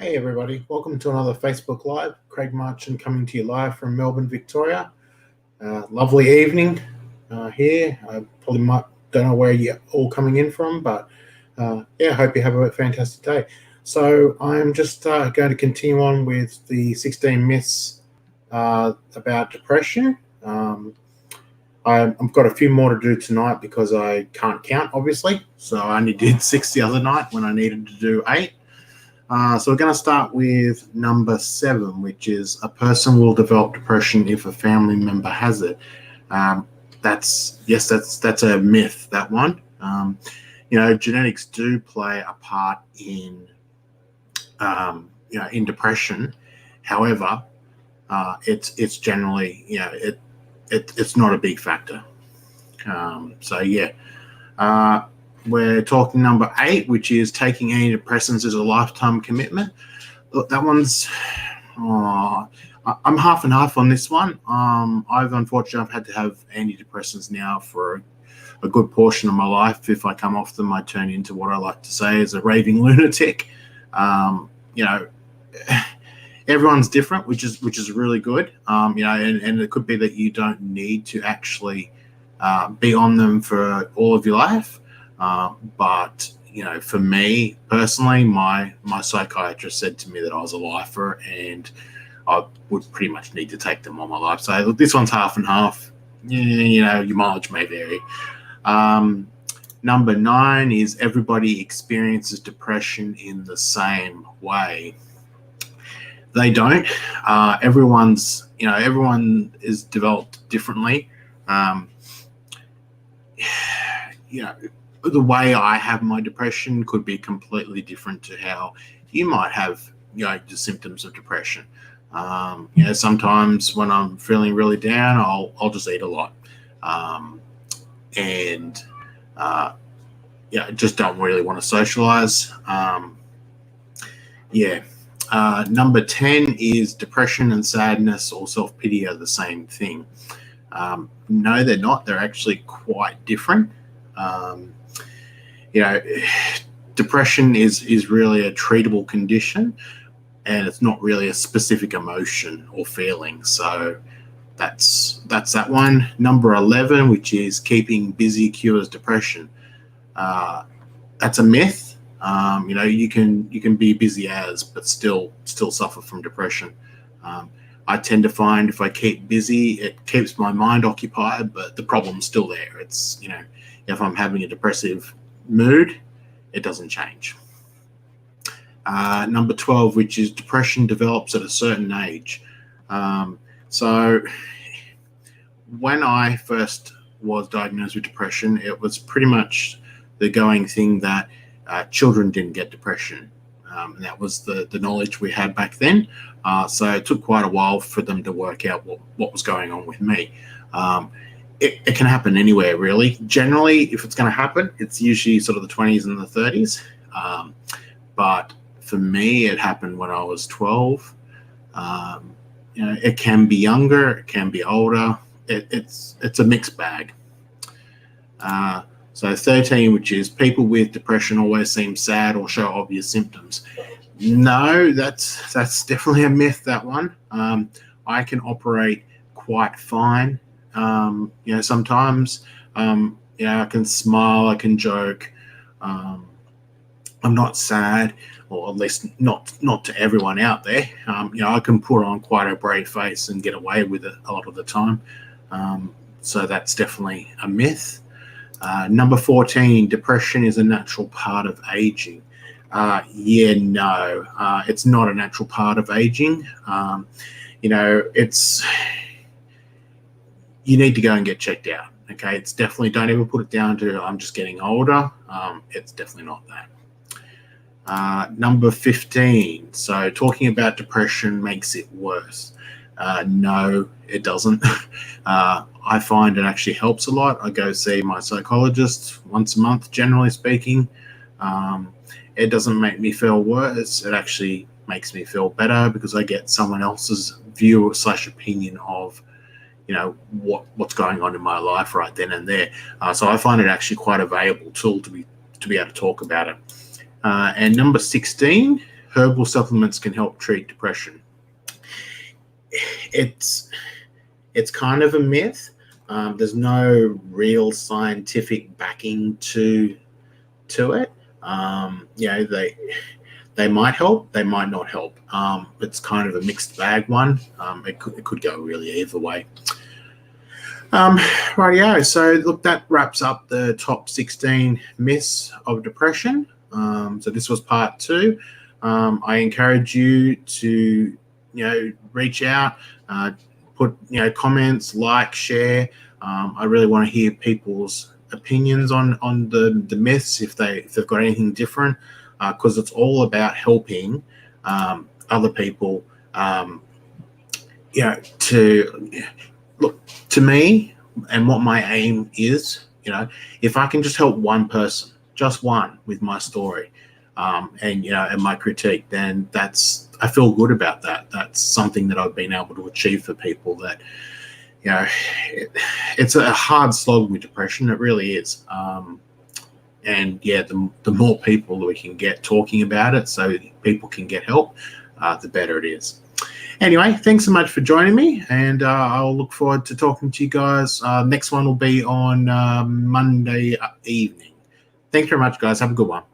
Hey everybody, welcome to another Facebook Live. Craig Marchant coming to you live from Melbourne, Victoria. Lovely evening here. I probably don't know where you're all coming in from, but yeah, hope you have a fantastic day. So I'm just going to continue on with the 16 myths about depression. I've got a few more to do tonight because I can't count, obviously. So I only did 6 the other night when I needed to do 8. So we're going to start with number 7, which is a person will develop depression if a family member has it. That's a myth, that one. Genetics do play a part in in depression. However, it's generally it's not a big factor. We're talking number 8, which is taking antidepressants is a lifetime commitment. Look, that one's, I'm half and half on this one. I've had to have antidepressants now for a good portion of my life. If I come off them, I turn into what I like to say is a raving lunatic. Everyone's different, which is really good. And it could be that you don't need to actually be on them for all of your life. But for me personally, my psychiatrist said to me that I was a lifer and I would pretty much need to take them all my life. So this one's half and half. Your mileage may vary. Number 9 is everybody experiences depression in the same way. They don't. Everyone is developed differently. The way I have my depression could be completely different to how you might have, the symptoms of depression. Sometimes when I'm feeling really down, I'll just eat a lot, just don't really want to socialize. Number 10 is depression and sadness or self-pity are the same thing. No, they're not. They're actually quite different. Depression is really a treatable condition, and it's not really a specific emotion or feeling. So that's that one. Number 11, which is keeping busy cures depression. That's a myth. You can be busy but still suffer from depression. I tend to find if I keep busy, it keeps my mind occupied, but the problem's still there. It's, if I'm having a depressive mood, it doesn't change. Number 12, which is depression develops at a certain age. So when I first was diagnosed with depression, it was pretty much the going thing that children didn't get depression. And that was the knowledge we had back then. So it took quite a while for them to work out what was going on with me. It can happen anywhere, really. Generally, if it's going to happen, it's usually sort of the 20s and the 30s. But for me, it happened when I was 12. It can be younger, it can be older. It's a mixed bag. So 13, which is people with depression always seem sad or show obvious symptoms. No, that's definitely a myth, that one. I can operate quite fine. Sometimes, I can smile, I can joke. I'm not sad, or at least not to everyone out there. I can put on quite a brave face and get away with it a lot of the time. So that's definitely a myth. Number 14, depression is a natural part of aging. No, it's not a natural part of aging. You need to go and get checked out. Okay, it's definitely, don't ever put it down to I'm just getting older. It's definitely not that. Number 15, so talking about depression makes it worse. No, it doesn't. I find it actually helps a lot. I go see my psychologist once a month, generally speaking. It doesn't make me feel worse. It actually makes me feel better because I get someone else's view / opinion of what's going on in my life right then and there. So I find it actually quite a valuable tool to be able to talk about it. And number 16, herbal supplements can help treat depression. It's kind of a myth. There's no real scientific backing to it. They might help, they might not help. It's kind of a mixed bag one. It could go really either way. Rightio. So look, that wraps up the top 16 myths of depression. So this was part 2. I encourage you to, reach out, put, comments, like, share. I really want to hear people's opinions on the myths if they've got anything different, because it's all about helping other people. To me, and what my aim is, if I can just help one person, just one, with my story, and my critique, then I feel good about that. That's something that I've been able to achieve for people. That it's a hard slog with depression. It really is. The more people that we can get talking about it, so people can get help, the better it is. Anyway, thanks so much for joining me, and I'll look forward to talking to you guys. Next one will be on Monday evening. Thanks very much, guys. Have a good one.